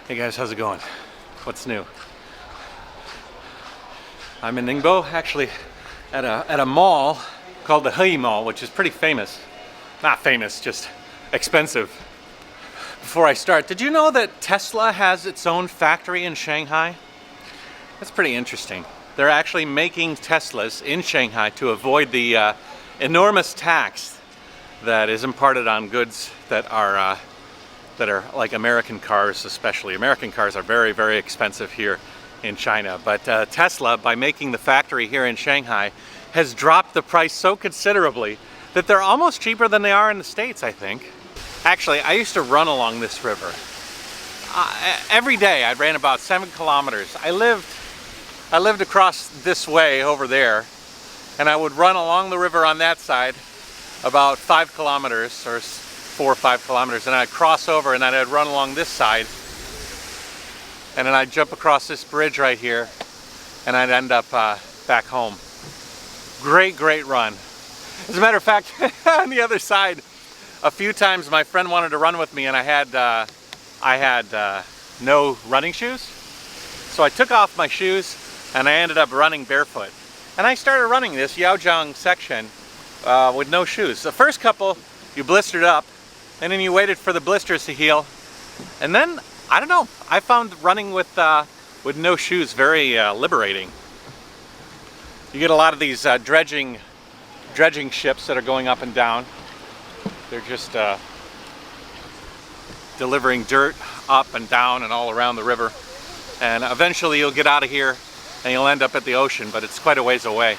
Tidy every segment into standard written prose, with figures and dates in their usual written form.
Hey guys, how's it going? What's new? I'm in Ningbo, actually at a mall called the Douyin Mall, which is pretty famous. Not famous, just expensive. Before I start, did you know that Tesla has its own factory in Shanghai? That's pretty interesting. They're actually making Teslas in Shanghai to avoid the enormous tax that is imparted on goods that are like American cars, especially. American cars are very, very expensive here in China. But Tesla, by making the factory here in Shanghai, has dropped the price so considerably that they're almost cheaper than they are in the States, I think. Actually, I used to run along this river. Every day I ran about 7 kilometers. I lived across this way over there, and I would run along the river on that side about 5 kilometers or 4 or 5 kilometers, and I'd cross over and then I'd run along this side, and then I'd jump across this bridge right here, and I'd end up back home. Great run. As a matter of fact, on the other side, a few times my friend wanted to run with me, and I had no running shoes, so I took off my shoes and I ended up running barefoot. And I started running this Yaozhang section with no shoes. The first couple you blistered up, and then you waited for the blisters to heal, and then I don't know, I found running with no shoes very liberating. You get a lot of these dredging ships that are going up and down. They're just delivering dirt up and down and all around the river, and eventually you'll get out of here and you'll end up at the ocean, but it's quite a ways away.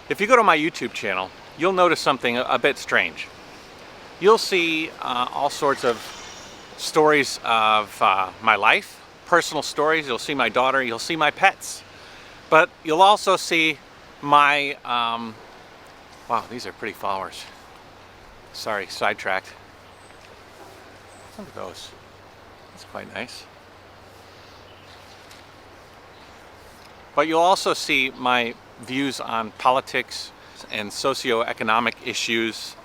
If you go to my YouTube channel, you'll notice something a bit strange. You'll see all sorts of stories of my life, personal stories. You'll see my daughter, you'll see my pets, but you'll also see my, wow, these are pretty flowers. Sorry, sidetracked. Look at those. That's quite nice. But you'll also see my views on politics and socioeconomic issues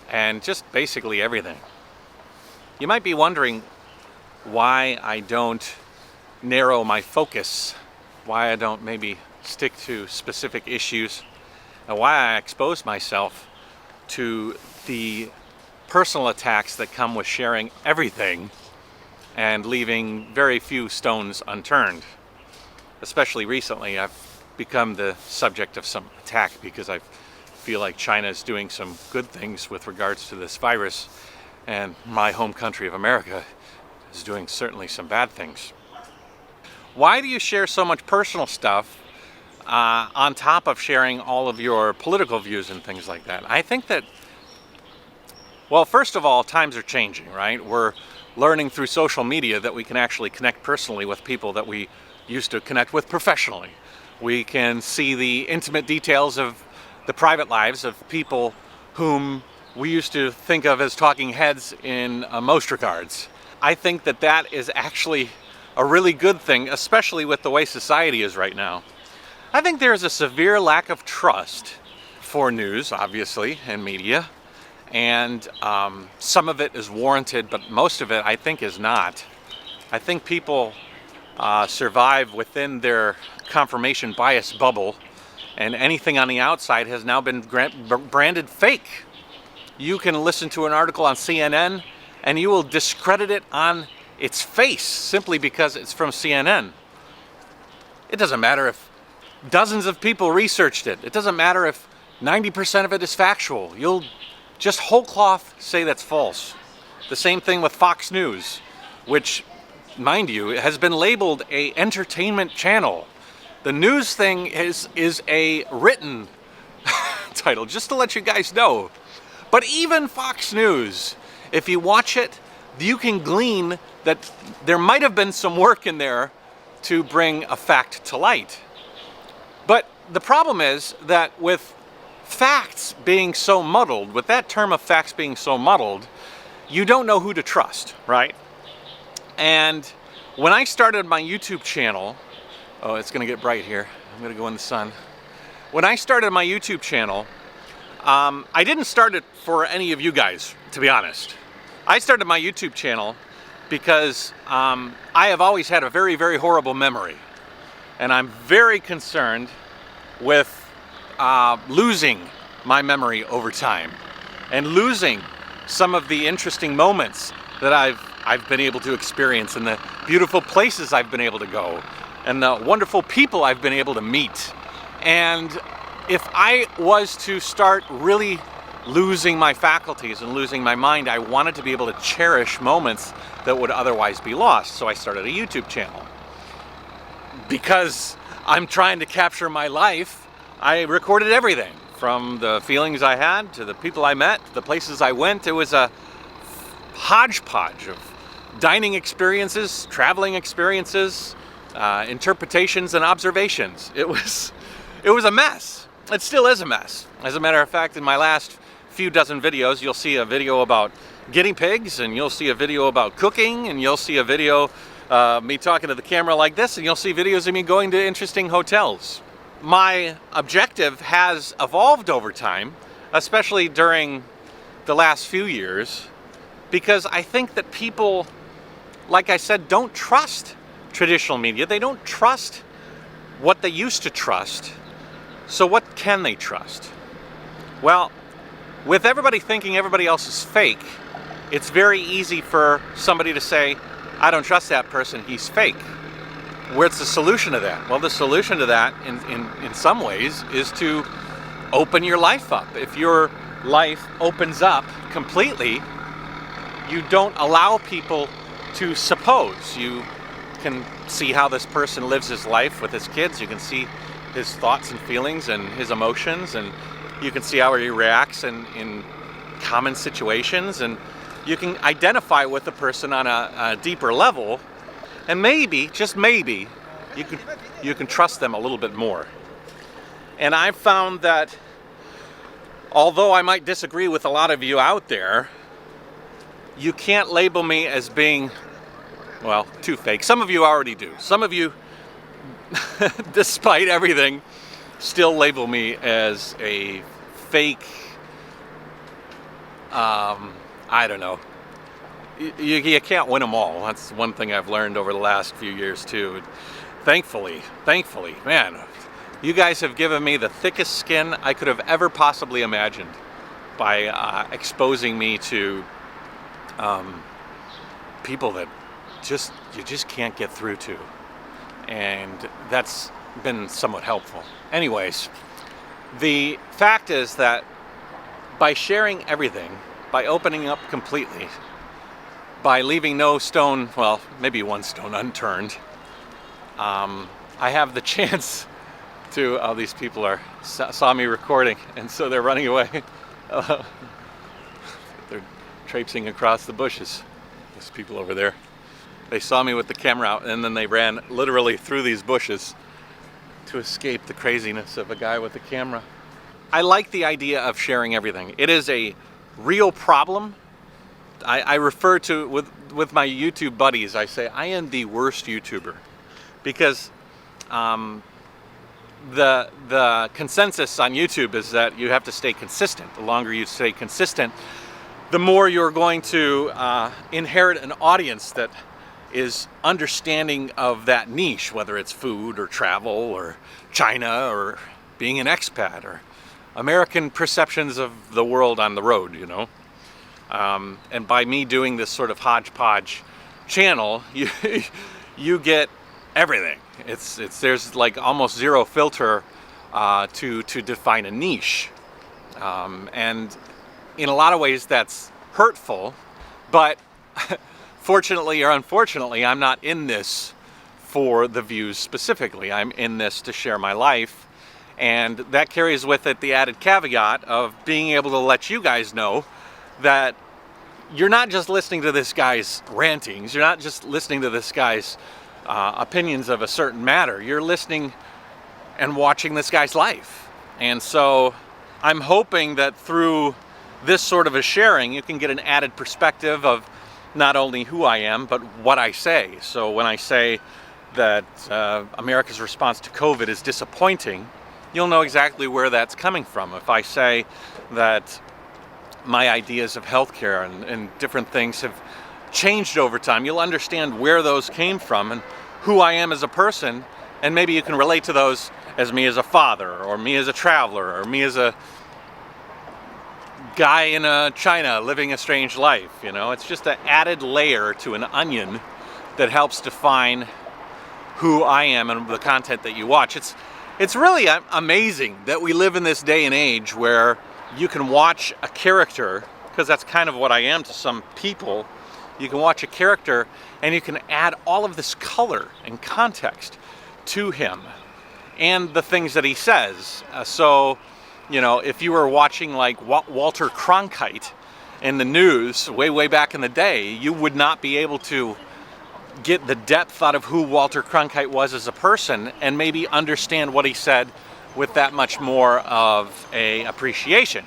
and just basically everything. You might be wondering why I don't narrow my focus, why I don't maybe stick to specific issues, and why I expose myself to the personal attacks that come with sharing everything and leaving very few stones unturned. Especially recently, I've become the subject of some attack because I feel like China is doing some good things with regards to this virus, and my home country of America is doing certainly some bad things. Why do you share so much personal stuff on top of sharing all of your political views and things like that? I think that, well, first of all, times are changing, right? We're learning through social media that we can actually connect personally with people that we used to connect with professionally. We can see the intimate details of the private lives of people whom we used to think of as talking heads in most regards. I think that that is actually a really good thing, especially with the way society is right now. I think there is a severe lack of trust for news, obviously, and media, and some of it is warranted, but most of it I think is not. I think people survive within their confirmation bias bubble, and anything on the outside has now been branded fake. You can listen to an article on CNN and you will discredit it on its face simply because it's from CNN. It doesn't matter if dozens of people researched it. It doesn't matter if 90% of it is factual. You'll just whole cloth say that's false. The same thing with Fox News, which, mind you, has been labeled an entertainment channel. The news thing is a written title, just to let you guys know. But even Fox News, if you watch it, you can glean that there might have been some work in there to bring a fact to light. But the problem is that with facts being so muddled, with that term of facts being so muddled, you don't know who to trust, right? And when I started my YouTube channel, oh, it's gonna get bright here. I'm gonna go in the sun. When I started my YouTube channel, I didn't start it for any of you guys, to be honest. I started my YouTube channel because I have always had a very, very horrible memory. And I'm very concerned with losing my memory over time and losing some of the interesting moments that I've been able to experience, and the beautiful places I've been able to go, and the wonderful people I've been able to meet. And if I was to start really losing my faculties and losing my mind, I wanted to be able to cherish moments that would otherwise be lost. So I started a YouTube channel. Because I'm trying to capture my life, I recorded everything, from the feelings I had to the people I met, to the places I went. It was a hodgepodge of dining experiences, traveling experiences, interpretations and observations. It was a mess. It still is a mess. As a matter of fact, in my last few dozen videos, you'll see a video about guinea pigs, and you'll see a video about cooking, and you'll see a video me talking to the camera like this, and you'll see videos of me going to interesting hotels. My objective has evolved over time, especially during the last few years, because I think that people, like I said, don't trust traditional media. They don't trust what they used to trust. So what can they trust? Well, with everybody thinking everybody else is fake, it's very easy for somebody to say, I don't trust that person, he's fake. Where's the solution to that? Well, the solution to that, in some ways, is to open your life up. If your life opens up completely, you don't allow people to suppose. You can see how this person lives his life with his kids. You can see his thoughts and feelings and his emotions, and you can see how he reacts in common situations, and you can identify with the person on a deeper level, and maybe, just maybe, you can trust them a little bit more. And I've found that although I might disagree with a lot of you out there, you can't label me as being, well, too fake. Some of you already do. Some of you, despite everything, still label me as a fake, I don't know. You can't win them all. That's one thing I've learned over the last few years too. Thankfully, man, you guys have given me the thickest skin I could have ever possibly imagined by exposing me to people that you just can't get through to. And that's been somewhat helpful. Anyways, the fact is that by sharing everything, by opening up completely, by leaving no stone, well, maybe one stone unturned, I have the chance to, oh, these people saw me recording, and so they're running away. They're traipsing across the bushes. Those people over there. They saw me with the camera out, and then they ran literally through these bushes to escape the craziness of a guy with a camera. I like the idea of sharing everything. It is a real problem. I refer to, with my YouTube buddies, I say I am the worst YouTuber, because the consensus on YouTube is that you have to stay consistent. The longer you stay consistent, the more you're going to inherit an audience that is understanding of that niche, whether it's food or travel or China or being an expat or American perceptions of the world on the road, you know. And by me doing this sort of hodgepodge channel, you get everything. There's like almost zero filter to define a niche, and in a lot of ways that's hurtful, but fortunately or unfortunately, I'm not in this for the views specifically. I'm in this to share my life, and that carries with it the added caveat of being able to let you guys know that you're not just listening to this guy's rantings, you're not just listening to this guy's opinions of a certain matter, you're listening and watching this guy's life. And so I'm hoping that through this sort of a sharing, you can get an added perspective of not only who I am, but what I say. So when I say that America's response to COVID is disappointing, you'll know exactly where that's coming from. If I say that my ideas of healthcare and different things have changed over time. You'll understand where those came from and who I am as a person, and maybe you can relate to those as me as a father, or me as a traveler, or me as a guy in China living a strange life. You know, it's just an added layer to an onion that helps define who I am and the content that you watch. It's really amazing that we live in this day and age where you can watch a character, because that's kind of what I am to some people. You can watch a character and you can add all of this color and context to him and the things that he says. So, you know, if you were watching like Walter Cronkite in the news way back in the day, you would not be able to get the depth out of who Walter Cronkite was as a person and maybe understand what he said with that much more of a appreciation.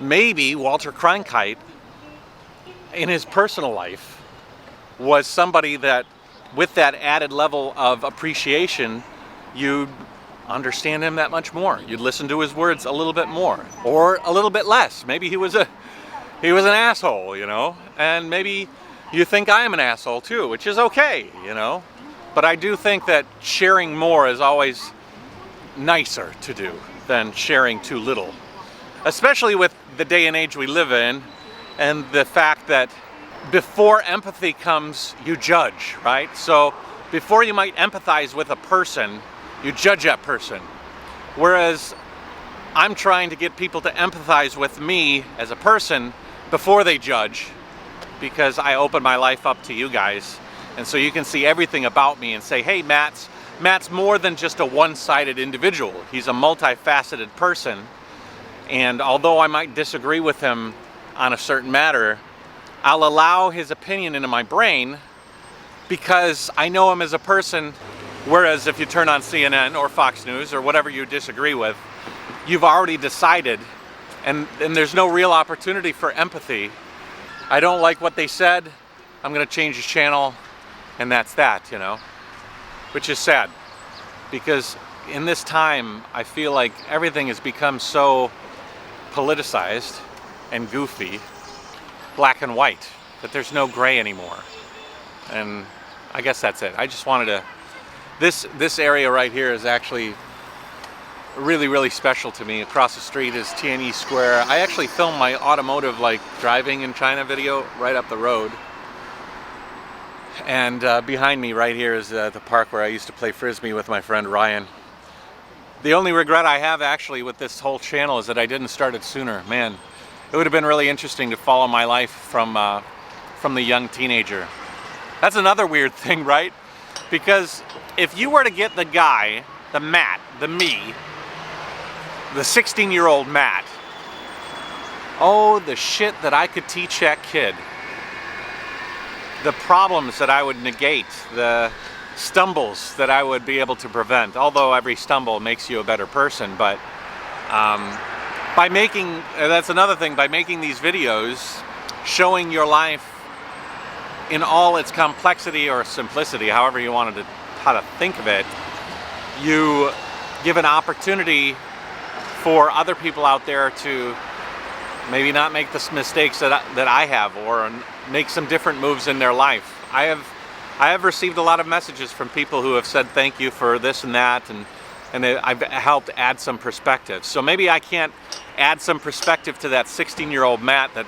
Maybe Walter Cronkite in his personal life was somebody that, with that added level of appreciation, you'd understand him that much more. You'd listen to his words a little bit more, or a little bit less. Maybe he was an asshole, you know, and maybe you think I am an asshole too, which is okay, you know. But I do think that sharing more is always nicer to do than sharing too little, especially with the day and age we live in, and the fact that before empathy comes, you judge, right? So before you might empathize with a person, you judge that person. Whereas I'm trying to get people to empathize with me as a person before they judge, because I open my life up to you guys. And so you can see everything about me and say, hey, Matt's more than just a one-sided individual. He's a multifaceted person. And although I might disagree with him on a certain matter, I'll allow his opinion into my brain because I know him as a person. Whereas if you turn on CNN or Fox News or whatever you disagree with, you've already decided, and there's no real opportunity for empathy. I don't like what they said, I'm gonna change the channel, and that's that, you know, which is sad, because in this time, I feel like everything has become so politicized and goofy, black and white, that there's no gray anymore. And I guess that's it. I just wanted to, this area right here is actually really special to me. Across the street is TNE Square. I actually filmed my automotive, like, driving in China video right up the road. And behind me right here is the park where I used to play Frisbee with my friend Ryan. The only regret I have actually with this whole channel is that I didn't start it sooner. Man, it would have been really interesting to follow my life from the young teenager. That's another weird thing, right? Because if you were to get the guy, the Matt, the me, the 16-year-old Matt, oh, the shit that I could teach that kid. The problems that I would negate, the stumbles that I would be able to prevent, although every stumble makes you a better person. But by making, that's another thing, by making these videos, showing your life in all its complexity or simplicity, however you wanted to, how to think of it, you give an opportunity for other people out there to maybe not make the mistakes that I have, or make some different moves in their life. I have received a lot of messages from people who have said thank you for this and that, and I've helped add some perspective. So maybe I can't add some perspective to that 16-year-old Matt that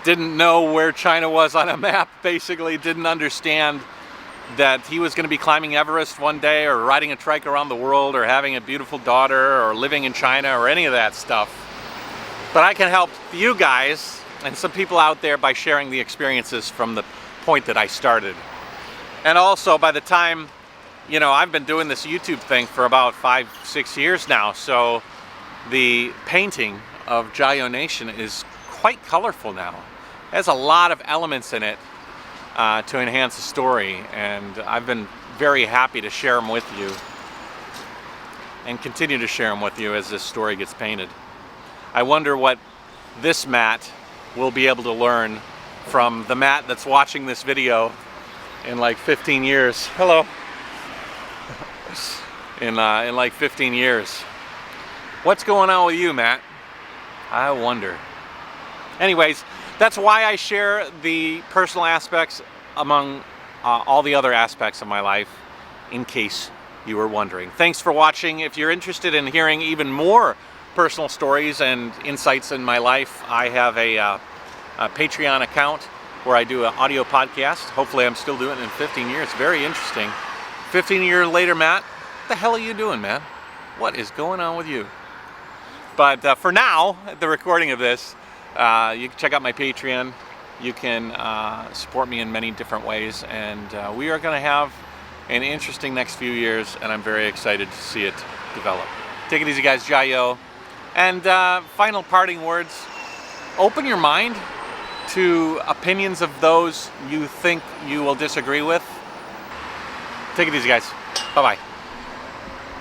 didn't know where China was on a map, basically didn't understand that he was going to be climbing Everest one day, or riding a trike around the world, or having a beautiful daughter, or living in China, or any of that stuff. But I can help you guys and some people out there by sharing the experiences from the point that I started. And also, by the time, you know, I've been doing this YouTube thing for about 5-6 years now, so the painting of JaYoe Nation is quite colorful now. It has a lot of elements in it to enhance the story, and I've been very happy to share them with you and continue to share them with you as this story gets painted. I wonder what this Matt will be able to learn from the Matt that's watching this video in like 15 years. Hello. in like 15 years. What's going on with you, Matt? I wonder. Anyways, That's why I share the personal aspects among all the other aspects of my life, in case you were wondering. Thanks for watching. If you're interested in hearing even more personal stories and insights in my life, I have a Patreon account where I do an audio podcast. Hopefully I'm still doing it in 15 years. Very interesting. 15 years later, Matt, what the hell are you doing, man? What is going on with you? But for now, the recording of this, you can check out my Patreon. You can support me in many different ways, and we are going to have an interesting next few years, and I'm very excited to see it develop. Take it easy, guys. JaYoe. And final parting words, open your mind to opinions of those you think you will disagree with. Take it easy, guys. Bye-bye.